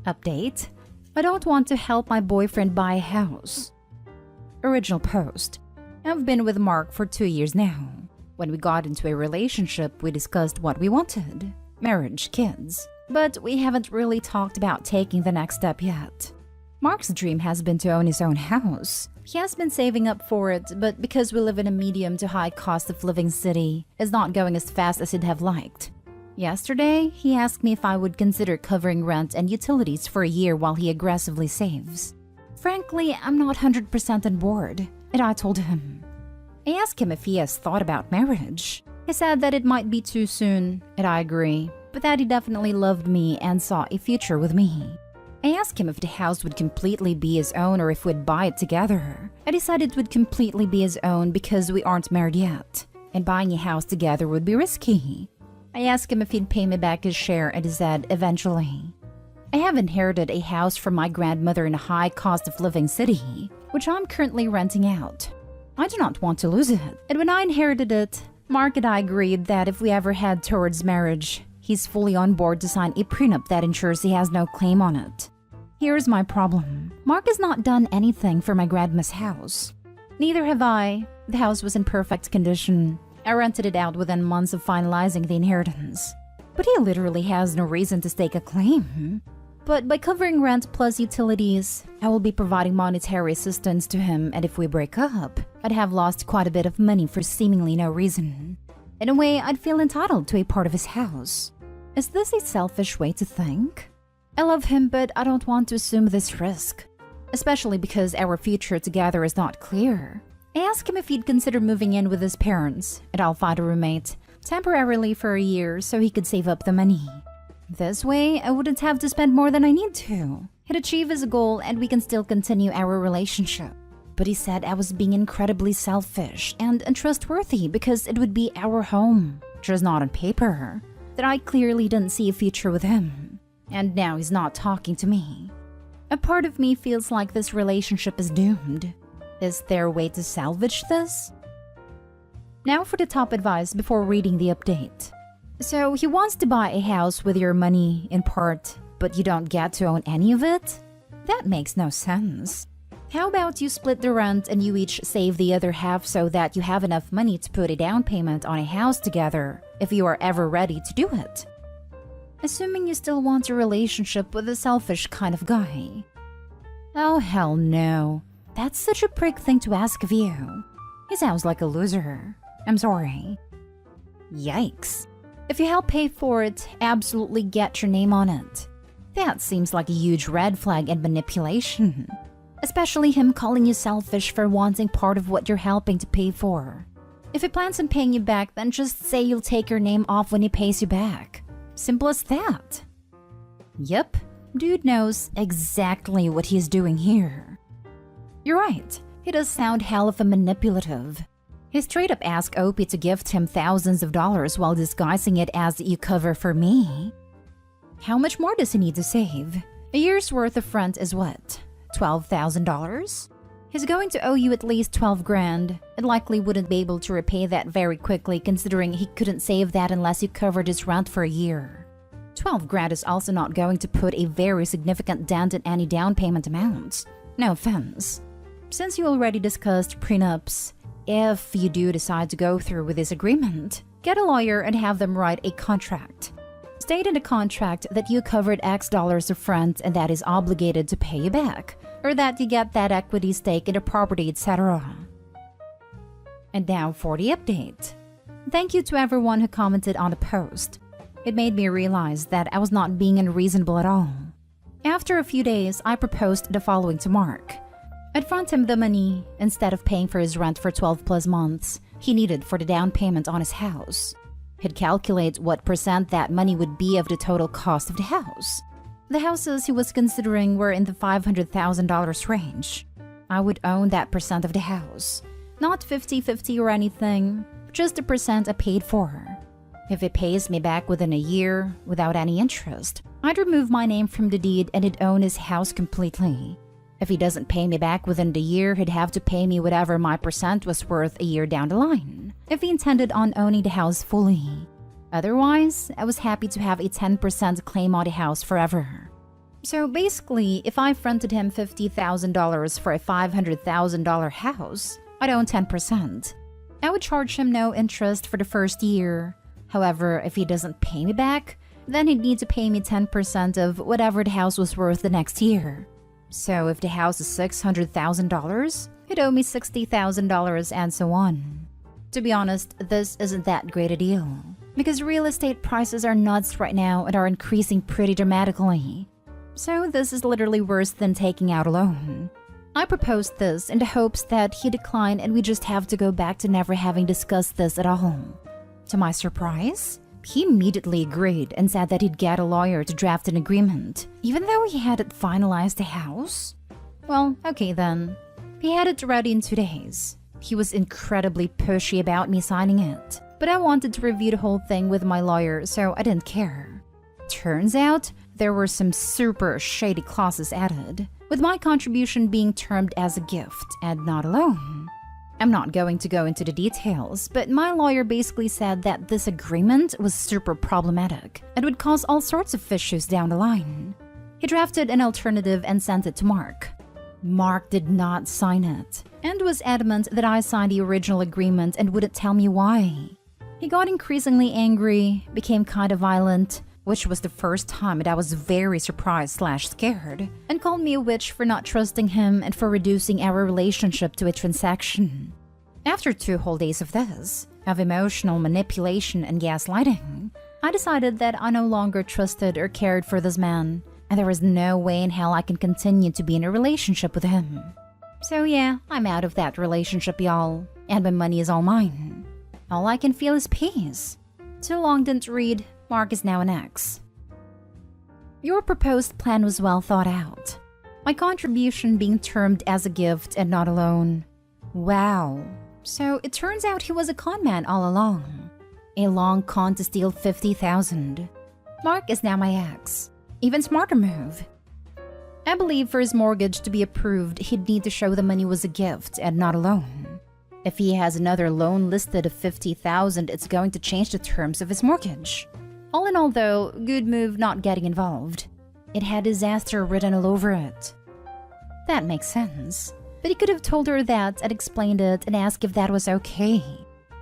Update: I don't want to help my boyfriend buy a house. Original post: I've been with Mark for 2 years now. When we got into a relationship, we discussed what we wanted: marriage, kids. But we haven't really talked about taking the next step yet. Mark's dream has been to own his own house. He has been saving up for it, but because we live in a medium to high cost of living city, it's not going as fast as he'd have liked. Yesterday, he asked me if I would consider covering rent and utilities for a year while he aggressively saves. Frankly, I'm not 100% on board, and I told him. I asked him if he has thought about marriage. He said that it might be too soon, and I agree, but that he definitely loved me and saw a future with me. I asked him if the house would completely be his own or if we'd buy it together. I decided it would completely be his own because we aren't married yet, and buying a house together would be risky. I asked him if he'd pay me back his share, and he said eventually. I have inherited a house from my grandmother in a high cost of living city, which I'm currently renting out. I do not want to lose it, and when I inherited it, Mark and I agreed that if we ever head towards marriage, he's fully on board to sign a prenup that ensures he has no claim on it. Here's my problem. Mark has not done anything for my grandma's house. Neither have I. The house was in perfect condition. I rented it out within months of finalizing the inheritance. But he literally has no reason to stake a claim. But by covering rent plus utilities, I will be providing monetary assistance to him, and if we break up, I'd have lost quite a bit of money for seemingly no reason. In a way, I'd feel entitled to a part of his house. Is this a selfish way to think? I love him, but I don't want to assume this risk, especially because our future together is not clear. I asked him if he'd consider moving in with his parents, and I'll find a roommate, temporarily for a year so he could save up the money. This way, I wouldn't have to spend more than I need to. He'd achieve his goal and we can still continue our relationship. But he said I was being incredibly selfish and untrustworthy because it would be our home, just not on paper. That I clearly didn't see a future with him. And now he's not talking to me. A part of me feels like this relationship is doomed. Is there a way to salvage this? Now for the top advice before reading the update. So he wants to buy a house with your money in part, but you don't get to own any of it? That makes no sense. How about you split the rent and you each save the other half so that you have enough money to put a down payment on a house together if you are ever ready to do it? Assuming you still want a relationship with a selfish kind of guy. Oh hell no. That's such a prick thing to ask of you. He sounds like a loser. I'm sorry. Yikes. If you help pay for it, absolutely get your name on it. That seems like a huge red flag and manipulation. Especially him calling you selfish for wanting part of what you're helping to pay for. If he plans on paying you back, then just say you'll take your name off when he pays you back. Simple as that. Yep, dude knows exactly what he's doing here. You're right, he does sound hell of a manipulative. He straight up asked Opie to gift him thousands of dollars while disguising it as you cover for me. How much more does he need to save? A year's worth of rent is what? $12,000? He's going to owe you at least 12 grand and likely wouldn't be able to repay that very quickly considering he couldn't save that unless you covered his rent for a year. 12 grand is also not going to put a very significant dent in any down payment amounts. No offense. Since you already discussed prenups, if you do decide to go through with this agreement, get a lawyer and have them write a contract. State in the contract that you covered X dollars of rent and that is obligated to pay you back, or that you get that equity stake in the property, etc. And now for the update. Thank you to everyone who commented on the post. It made me realize that I was not being unreasonable at all. After a few days, I proposed the following to Mark. I'd front him the money instead of paying for his rent for 12 plus months he needed for the down payment on his house. He'd calculate what percent that money would be of the total cost of the house. The houses he was considering were in the $500,000 range. I would own that percent of the house. Not 50-50 or anything, just the percent I paid for. If he pays me back within a year, without any interest, I'd remove my name from the deed and he'd own his house completely. If he doesn't pay me back within the year, he'd have to pay me whatever my percent was worth a year down the line, if he intended on owning the house fully. Otherwise, I was happy to have a 10% claim on the house forever. So basically, if I fronted him $50,000 for a $500,000 house, I'd own 10%. I would charge him no interest for the first year. However, if he doesn't pay me back, then he'd need to pay me 10% of whatever the house was worth the next year. So if the house is $600,000, he'd owe me $60,000 and so on. To be honest, this isn't that great a deal, because real estate prices are nuts right now and are increasing pretty dramatically. So this is literally worse than taking out a loan. I proposed this in the hopes that he declined and we just have to go back to never having discussed this at all. To my surprise, he immediately agreed and said that he'd get a lawyer to draft an agreement, even though he hadn't finalized the house. Well, okay then. He had it ready in 2 days. He was incredibly pushy about me signing it, but I wanted to review the whole thing with my lawyer, so I didn't care. Turns out, there were some super shady clauses added, with my contribution being termed as a gift and not a loan. I'm not going to go into the details, but my lawyer basically said that this agreement was super problematic and would cause all sorts of issues down the line. He drafted an alternative and sent it to Mark. Mark did not sign it and was adamant that I signed the original agreement and wouldn't tell me why. He got increasingly angry, became kind of violent, which was the first time that I was very surprised/scared, and called me a witch for not trusting him and for reducing our relationship to a transaction. After 2 whole days of this, of emotional manipulation and gaslighting, I decided that I no longer trusted or cared for this man, and there was no way in hell I can continue to be in a relationship with him. So yeah, I'm out of that relationship, y'all, and my money is all mine. All I can feel is peace. Too long didn't read. Mark is now an ex. Your proposed plan was well thought out. My contribution being termed as a gift and not a loan. Wow. So it turns out he was a con man all along. A long con to steal $50,000. Mark is now my ex. Even smarter move. I believe for his mortgage to be approved, he'd need to show the money was a gift and not a loan. If he has another loan listed of $50,000, it's going to change the terms of his mortgage. All in all though, good move not getting involved. It had disaster written all over it. That makes sense. But he could have told her that and explained it and asked if that was okay.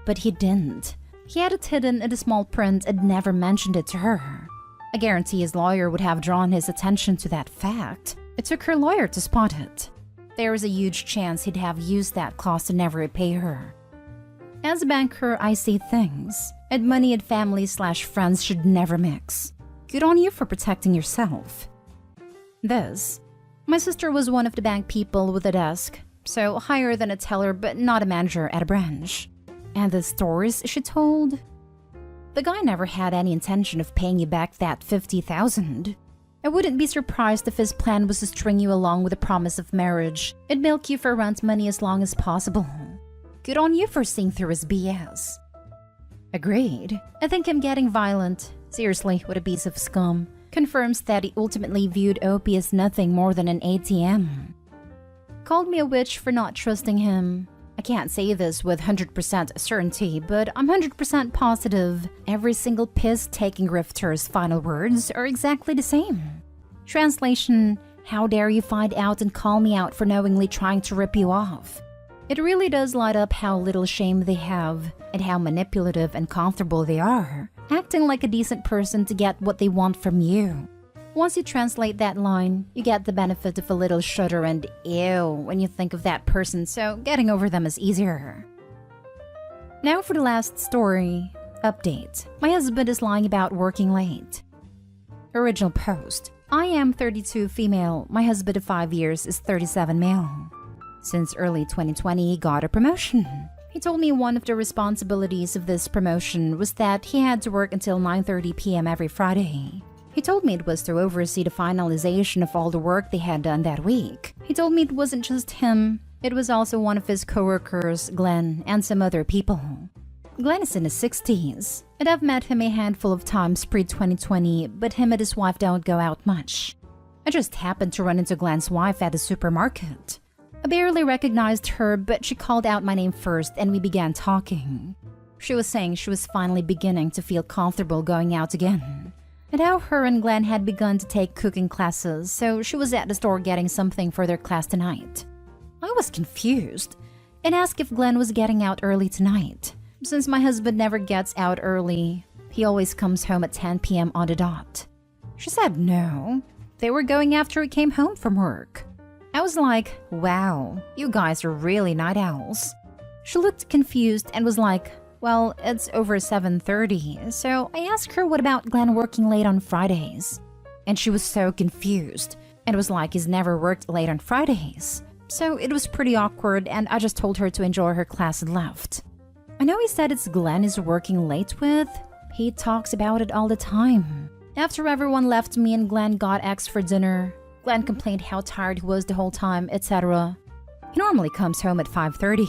But he didn't. He had it hidden in the small print and never mentioned it to her. I guarantee his lawyer would have drawn his attention to that fact. It took her lawyer to spot it. There was a huge chance he'd have used that clause to never repay her. As a banker, I see things, and money and family/friends should never mix. Good on you for protecting yourself. My sister was one of the bank people with a desk, so higher than a teller but not a manager at a branch. And the stories she told? The guy never had any intention of paying you back that $50,000. I wouldn't be surprised if his plan was to string you along with a promise of marriage and milk you for rent money as long as possible. Good on you for seeing through his BS. Agreed. I think him getting violent, seriously, what a piece of scum, confirms that he ultimately viewed Opie as nothing more than an ATM. Called me a witch for not trusting him. I can't say this with 100% certainty, but I'm 100% positive every single piss-taking grifter's final words are exactly the same. Translation, how dare you find out and call me out for knowingly trying to rip you off. It really does light up how little shame they have and how manipulative and comfortable they are, acting like a decent person to get what they want from you. Once you translate that line, you get the benefit of a little shudder and ew when you think of that person, so getting over them is easier. Now for the last story. Update. My husband is lying about working late. Original post. I am 32 female. My husband of 5 years is 37 male. Since early 2020, he got a promotion. He told me one of the responsibilities of this promotion was that he had to work until 9:30 p.m. every Friday. He told me it was to oversee the finalization of all the work they had done that week. He told me it wasn't just him, it was also one of his coworkers, Glenn, and some other people. Glenn is in his 60s, and I've met him a handful of times pre-2020, but him and his wife don't go out much. I just happened to run into Glenn's wife at the supermarket. I barely recognized her, but she called out my name first and we began talking. She was saying she was finally beginning to feel comfortable going out again. and how her and Glenn had begun to take cooking classes, so she was at the store getting something for their class tonight. I was confused and asked if Glenn was getting out early tonight. Since my husband never gets out early, he always comes home at 10 p.m. on the dot. She said no, they were going after he came home from work. I was like, wow, you guys are really night owls. She looked confused and was like, well, it's over 7:30, so I asked her what about Glenn working late on Fridays. And she was so confused and was like, he's never worked late on Fridays. So it was pretty awkward and I just told her to enjoy her class and left. I know he said it's Glenn he's working late with. He talks about it all the time. After everyone left, me and Glenn got eggs for dinner. Glenn complained how tired he was the whole time, etc. He normally comes home at 5:30.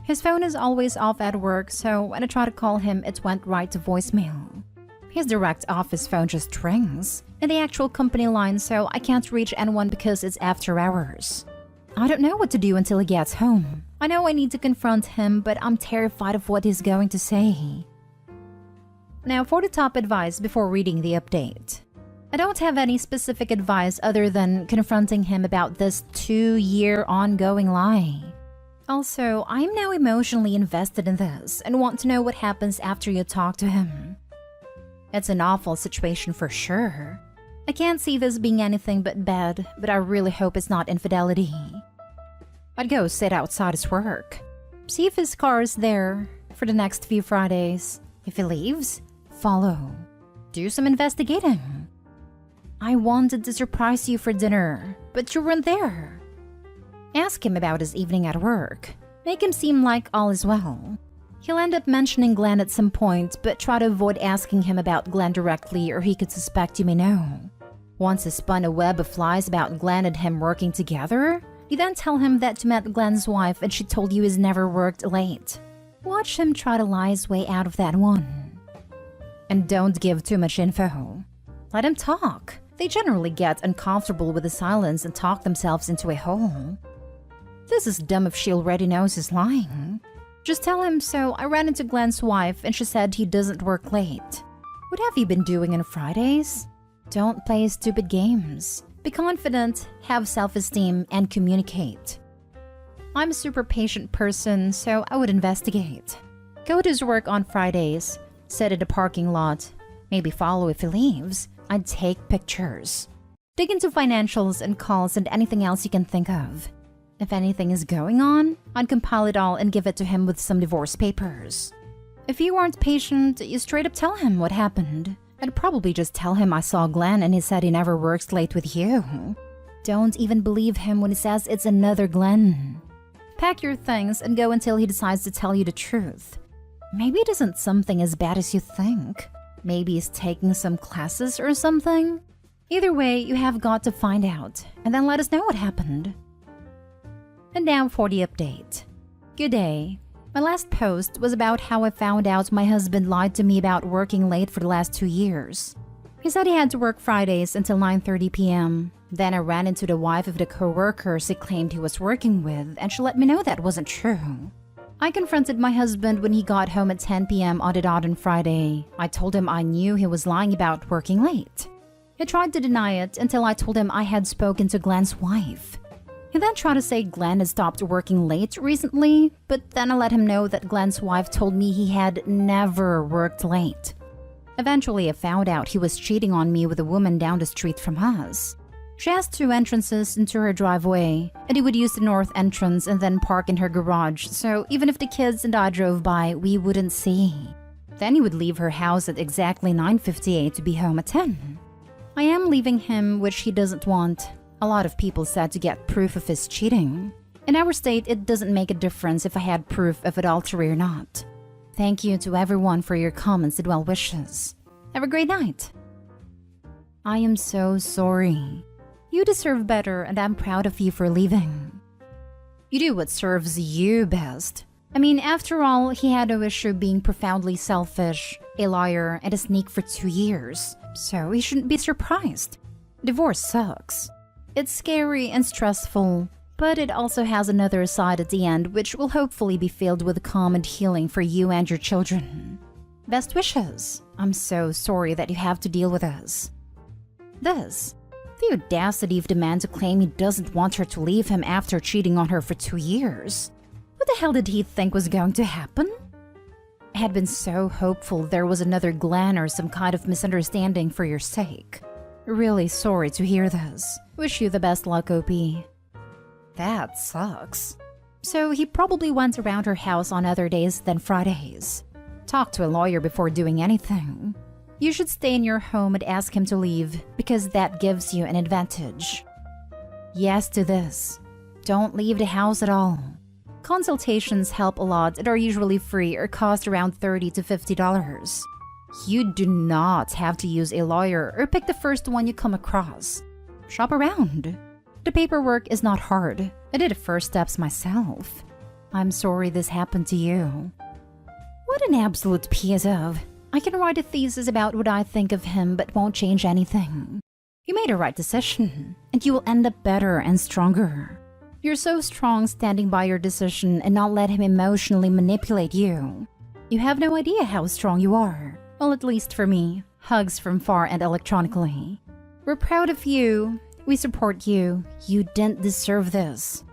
His phone is always off at work, so when I try to call him, it went right to voicemail. His direct office phone just rings, and the actual company line, so I can't reach anyone because it's after hours. I don't know what to do until he gets home. I know I need to confront him, but I'm terrified of what he's going to say. Now for the top advice before reading the update. I don't have any specific advice other than confronting him about this 2-year ongoing lie. Also, I'm now emotionally invested in this and want to know what happens after you talk to him. It's an awful situation for sure. I can't see this being anything but bad, but I really hope it's not infidelity. I'd go sit outside his work, see if his car is there for the next few Fridays. If he leaves, follow. Do some investigating. I wanted to surprise you for dinner, but you weren't there. Ask him about his evening at work. Make him seem like all is well. He'll end up mentioning Glenn at some point, but try to avoid asking him about Glenn directly or he could suspect you may know. Once he spun a web of lies about Glenn and him working together, you then tell him that you met Glenn's wife and she told you he's never worked late. Watch him try to lie his way out of that one. And don't give too much info. Let him talk. They generally get uncomfortable with the silence and talk themselves into a hole. This is dumb if she already knows he's lying. Just tell him, so I ran into Glenn's wife and she said he doesn't work late. What have you been doing on Fridays? Don't play stupid games. Be confident, have self-esteem, and communicate. I'm a super patient person, so I would investigate. Go to his work on Fridays, sit at a parking lot, maybe follow if he leaves. I'd take pictures. Dig into financials and calls and anything else you can think of. If anything is going on, I'd compile it all and give it to him with some divorce papers. If you aren't patient, you straight up tell him what happened. I'd probably just tell him I saw Glenn and he said he never works late with you. Don't even believe him when he says it's another Glenn. Pack your things and go until he decides to tell you the truth. Maybe it isn't something as bad as you think. Maybe he's taking some classes or something. Either way, you have got to find out, and then let us know what happened. And now for the update. Good day. My last post was about how I found out my husband lied to me about working late for the last 2 years. He said he had to work Fridays until 9:30 p.m. Then I ran into the wife of the co-workers he claimed he was working with, and she let me know that wasn't true. I confronted my husband when he got home at 10 p.m. on the dot on Friday. I told him I knew he was lying about working late. He tried to deny it until I told him I had spoken to Glenn's wife. He then tried to say Glenn had stopped working late recently, but then I let him know that Glenn's wife told me he had never worked late. Eventually, I found out he was cheating on me with a woman down the street from us. She has 2 entrances into her driveway, and he would use the north entrance and then park in her garage, so even if the kids and I drove by, we wouldn't see. Then he would leave her house at exactly 9:58 to be home at 10. I am leaving him, which he doesn't want. A lot of people said to get proof of his cheating. In our state, it doesn't make a difference if I had proof of adultery or not. Thank you to everyone for your comments and well wishes. Have a great night. I am so sorry. You deserve better, and I'm proud of you for leaving. You do what serves you best. I mean, after all, he had no issue being profoundly selfish, a liar, and a sneak for 2 years, so he shouldn't be surprised. Divorce sucks. It's scary and stressful, but it also has another side at the end which will hopefully be filled with calm and healing for you and your children. Best wishes. I'm so sorry that you have to deal with this. This. The audacity of the man to claim he doesn't want her to leave him after cheating on her for 2 years. What the hell did he think was going to happen? I had been so hopeful there was another Glenn or some kind of misunderstanding for your sake. Really sorry to hear this. Wish you the best luck, OP. That sucks. So he probably went around her house on other days than Fridays. Talk to a lawyer before doing anything. You should stay in your home and ask him to leave, because that gives you an advantage. Yes to this. Don't leave the house at all. Consultations help a lot and are usually free or cost around $30 to $50. You do not have to use a lawyer or pick the first one you come across. Shop around. The paperwork is not hard. I did the first steps myself. I'm sorry this happened to you. What an absolute piece of. I can write a thesis about what I think of him but won't change anything. You made a right decision, and you will end up better and stronger. You're so strong standing by your decision and not let him emotionally manipulate you. You have no idea how strong you are. Well, at least for me. Hugs from far and electronically. We're proud of you. We support you. You didn't deserve this.